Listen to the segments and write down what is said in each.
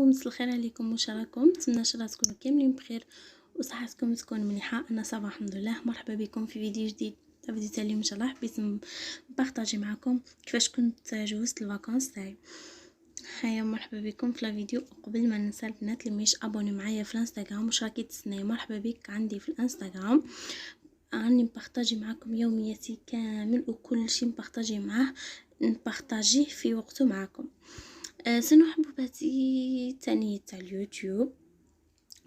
مساء الخير عليكم، واش راكم؟ نتمنى تكونوا كاملين بخير وصحتكم تكون مليحه. انا صباح الحمد لله. مرحبا بكم في فيديو جديد. الفيديو تاع اليوم ان شاء الله حبيت نبارطاجي معكم كيفاش كنت جوزت الفاكونس تاعي. هيا مرحبا بكم في الفيديو. قبل ما ننسى البنات اللي مش ابوني معايا في الانستغرام واش راكي تسناي، مرحبا بك عندي في الانستغرام. راني نبارطاجي معكم يومياتي كامل وكل شيء نبارطاجيه في وقته معكم. سنو حبوباتي تانية تاع اليوتيوب،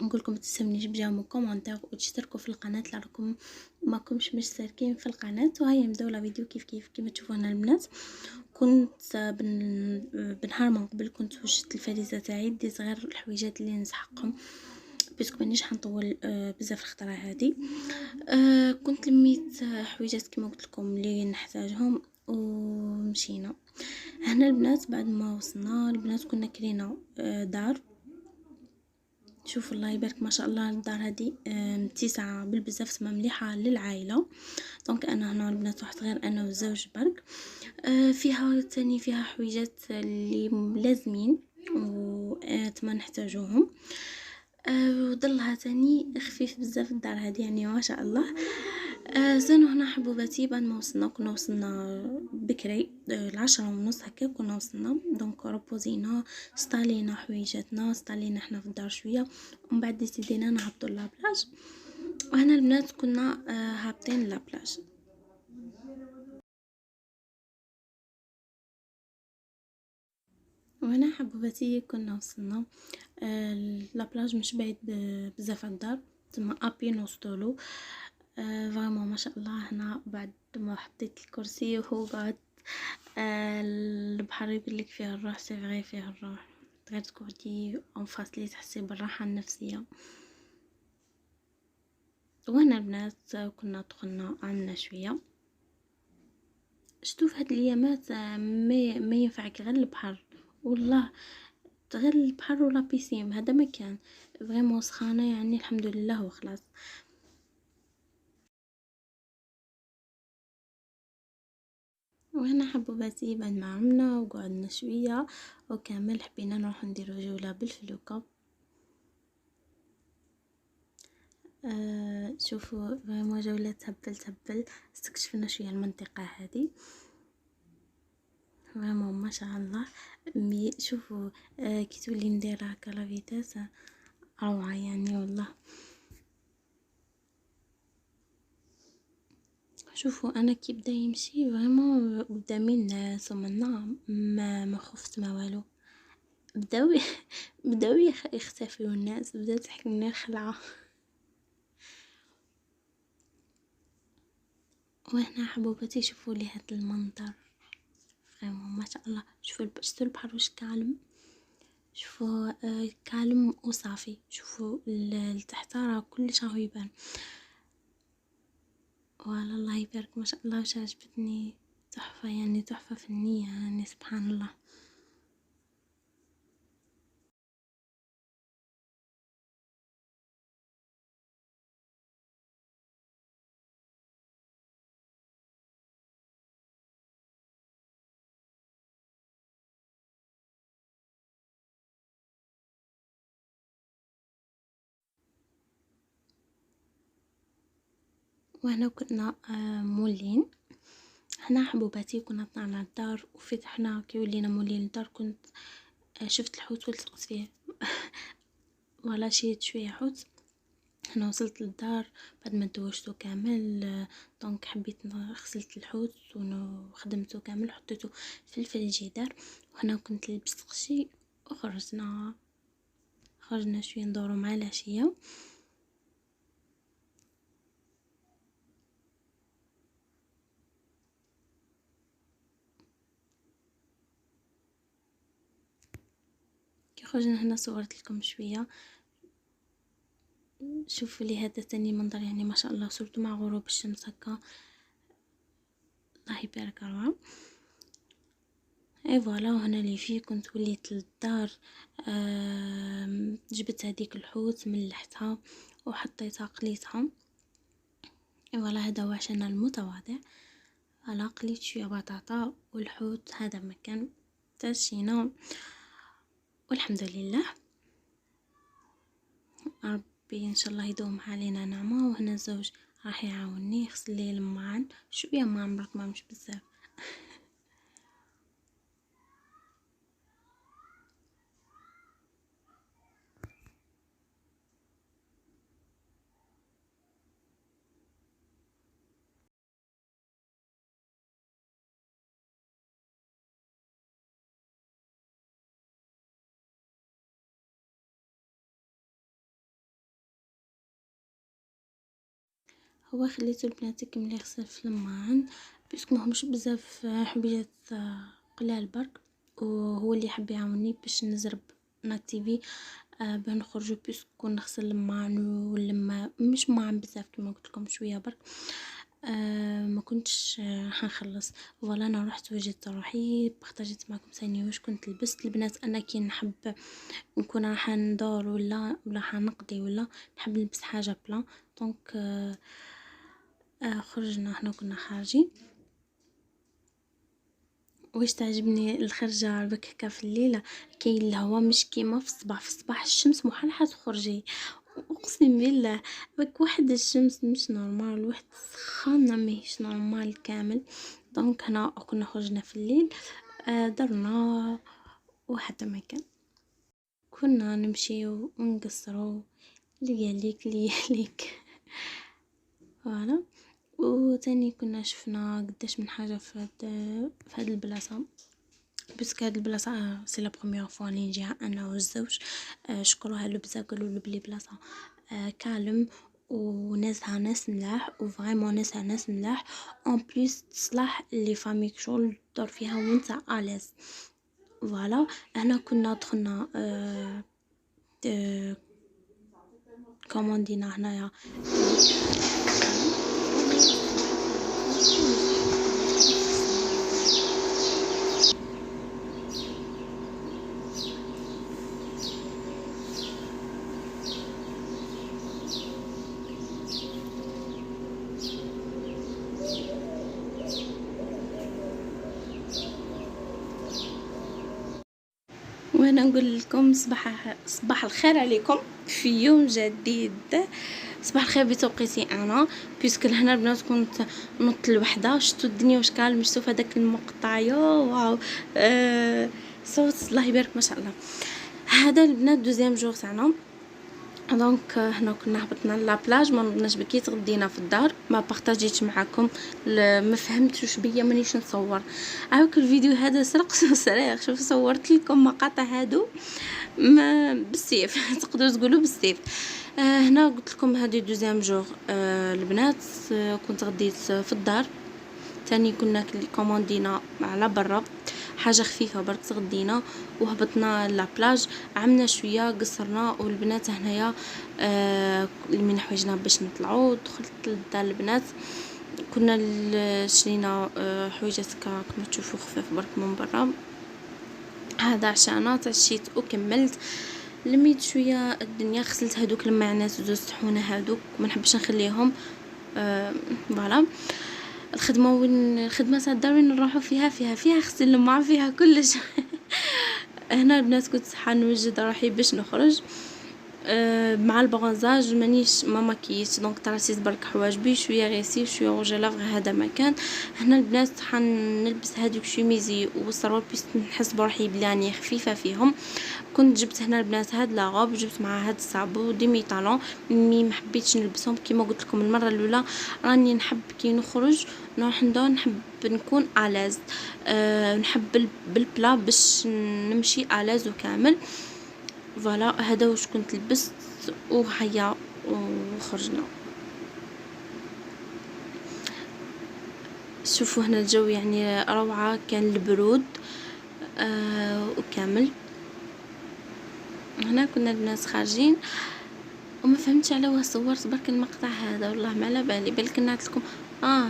نقولكم تسمنيش بجاو كومونتير وتشتركوا في القناه لراكم ماكمش مشتركين في القناه. وهيا نبداو لا فيديو كيف كيما تشوفونا البنات. كنت بنهار من قبل كنت وجدت الفريزه تاعي ديت غير الحويجات اللي نسحقهم باسكو مانيش حنطول بزاف الخطره هذه. كنت لميت حويجات كما قلت لكم اللي نحتاجهم ومشينا. هنا البنات بعد ما وصلنا البنات كنا كرينا دار. شوفوا الله يبارك ما شاء الله الدار هذه متسعه بالبزاف تما مليحه للعائله. دونك انا هنا البنات واحد غير انا والزوج برك. فيها تاني فيها حويجات اللي لازمين وتما نحتاجوهم. وضلها تاني خفيف بزاف الدار هذه يعني ما شاء الله. زانو هنا حبوباتي بعد ما كنا وصلنا بكري 10:30 هكا كنا وصلنا. دونك ربوزينا استالينا حويجاتنا استالينا احنا في الدار شويه ومن بعد ديسيدينا نهبطوا لابلاج. وهنا البنات كنا هابطين لابلاج. وهنا حبوباتي كنا وصلنا لابلاج مش بعيد بزاف الدار تما ابي نوصلوا. فريمون ما شاء الله. هنا بعد ما حطيت الكرسي وهو قاعد البحر يقولك فيه الروح سي فري فيه الروح. غير تقعدي اون فاس لي تحسي بالراحه النفسيه. وهنا البنات كنا دخلنا عملنا شويه. شتو في هاد الايامات ما ينفعك غير البحر والله، غير البحر ولا بيسيم هذا مكان فريمون سخانه يعني الحمد لله وخلاص. وهنا حبوباتي بعد ما عملنا وقعدنا شويه وكامل حبينا نروح نديرو جوله بالفلوكه. شوفوا فريمون جوله تهبل استكشفنا شويه المنطقه هذه فريمون ما شاء الله. شوفوا كي تولي ندير هكا لا فيتاس روعه يعني والله. شوفوا انا كي بدا يمشي فريمون قدامي الناس ومنا ما خفت ما والو. بداو يختفيو الناس، بدات تحكمني الخلعه. وهنا حبوبتي شوفوا لي هذا المنظر فريمون ما شاء الله. شوفوا البحر واش كالم. شوفوا كالم وصافي. شوفوا لتحت راه كلش راهو يبان. والله الله يبارك ما شاء الله واش عجبتني. تحفه يعني تحفه فنيه يعني سبحان الله. وهنا كنا مولين. هنا حبوباتي كنا طلعنا الدار وفتحنا كي ولينا مولين الدار كنت شفت الحوت والتقت فيه. ولا شيت شويه حوت. هنا وصلت للدار بعد ما دوشتو كامل. دونك حبيت غسلت الحوت وخدمته كامل حطيته في الفريجيدار. وهنا كنت لبست قشي وخرجنا شويه ندورو مع العشيه. كي خرجنا هنا صورت لكم شويه. شوفوا لي هذا تاني منظر يعني ما شاء الله صورته مع غروب الشمس هكا الله يبارك روعه. اي فوالا. وهنا اللي فيه كنت وليت للدار. جبت هذيك الحوت ملحتها وحطيتها قليتها. اي فوالا هذا هو عشان المتواضع. على قليت شويه بطاطا والحوت هذا مكان تاشينا والحمد لله. ربي ان شاء الله يدوم علينا نعمه. وهنا الزوج راح يعاونني يغسل لي الماعن شويه، ما عمرك ما مش بزاف. هو خليته البنات يكمل يغسل في الماعن بيسكو ماهمش بزاف حبيات قلال برك، وهو اللي يحب يعاوني باش نزرب ناكتيفي باه نخرجوا بيسكو نغسل الماعن ولما مش ماعن بزاف كما قلت لكم شويه برك. ما كنتش حنخلص. فوالا انا رحت وجدت روحي بارطاجيت معكم ثاني واش كنت لبست. البنات انا كي نحب نكون راح ندور ولا حنقضي ولا نحب نلبس حاجه بلا دونك خرجنا. احنا كنا خارجين. واش تعجبني الخرجه بك هكا في الليله، كاين الهواء مش كيما في الصباح. في الصباح الشمس محال تخرجي، اقسم بالله بك واحد الشمس مش نورمال، واحد سخانه ماهيش نورمال كامل. دونك هنا كنا خرجنا في الليل درنا وحتى ما كان كنا نمشيو ونقصرو لياليك فوالا. وتاني كنا شفنا قداش من حاجه في هاد البلاصه، بس هاد البلاصه سي لا بروميير فوا لي نجيها انا والزوج. شكروها له بزاف، قالوا له بلي بلاصه كالم وناسها ناس ملاح وفريمون ناسها ناس ملاح اون بليس تصلح لي فامي شغل تدور فيها وانت اليز. فوالا هنا كنا دخلنا كوموندينا هنايا وانا نقول لكم صباح الخير عليكم في يوم جديد. صباح الخير بتوقيتي انا بيسك هنا البنات كنت نط لوحده. شفتوا الدنيا واش كان شفتوا في هذاك المقطع يا واو صوت الله يبارك ما شاء الله. هذا البنات دوزيام جور تاعنا. دونك هنا كنا هبطنا لابلاج، ما نضناش بكي تغدينا في الدار. ما بارطاجيتش معكم ما فهمتش واش بيا مانيش نصور. عاوك الفيديو هذا سرق صريخ. شوف صورت لكم مقاطع هادو ما بالسيف تقدروا تقولوا بالسيف. هنا قلت لكم هذه دوزيام جور البنات كنت غديت في الدار. تاني كنا كوموندينا على برا حاجه خفيفه برك تغدينا وهبطنا لابلاج عملنا شويه قصرنا. والبنات هنايا من حوايجنا باش نطلعوا. دخلت للدار البنات كنا شرينا حويجات كما تشوفوا خفاف برك من برا. هذا عشانا تعشيت وكملت لميت شويه الدنيا. غسلت هذوك الماعنات زوج صحونه هذوك ما نحبش نخليهم. فوالا الخدمه تاع الدار وين نروحوا فيها غسل الماء فيها كلش. هنا البنات كنت حنوجد روحي باش نخرج مع البغنزاج مانيش ما ماكيش دونك طراسيت برك حواجبي شويه غيسي شويه روج لافغ هذا مكان. هنا البنات حنلبس هذوك شوميزي والسروال بيس نحس بروحي بلاني خفيفه فيهم. كنت جبت هنا البنات هاد لا غوب جبت مع هاد الصابو ديمي طالون مي ما حبيتش نلبسهم كيما قلت لكم المره الاولى. راني نحب كي نخرج نروح ندور نحب نكون الاز نحب بالبلا باش نمشي الاز وكامل. فوالا هذا واش كنت لبست وهيا وخرجنا. شوفوا هنا الجو يعني روعه كان البرود وكامل. هنا كنا الناس خارجين وما فهمتش على واه صورت برك المقطع هذا والله ما على بالي بلكن نعت لكم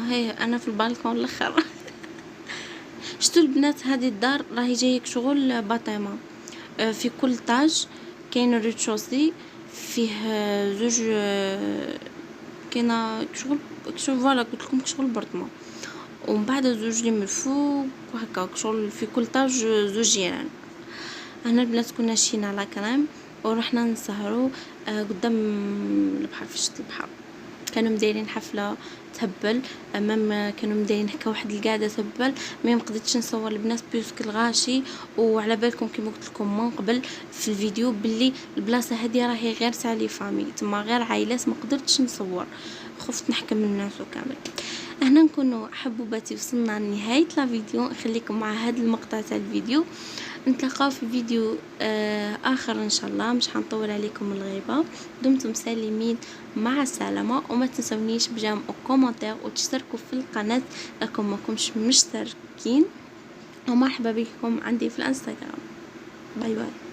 هي انا في البالكون الاخر. شتو البنات هذه الدار راهي جايك شغل باطيمه في كل طاج كاين ريتشوسي فيه زوج كاينه شغل فوالا قلت لكم شغل برطمان ومن بعد زوج لي من الفوق وهكا شغل في كل طاج زوج جيران. هنا البنات كنا شينا على كريم ورحنا نسهروا قدام البحر في شط البحر. كانوا مدايرين حفله تهبل، امام كانوا مدايرين هكا واحد القعده تهبل. ما قدرتش نصور البنات بيسك الغاشي، وعلى بالكم كيما قلت لكم من قبل في الفيديو باللي البلاصه هذه راهي غير تاع لي فامي، تما غير عائلات، ما قدرتش نصور، خفت نحكم الناس وكامل. هنا نكونوا حبوباتي وصلنا لنهايه لا فيديو. نخليكم مع هذا المقطع تاع الفيديو، نتلاقاو في فيديو اخر ان شاء الله. مش حنطول عليكم الغيبه. دمتم سالمين، مع السلامه. وما تنسونيش بجام وكومنتير وتشتركوا في القناه لكم ما كنتش مشتركين. ومرحبا بكم عندي في الانستغرام. باي باي.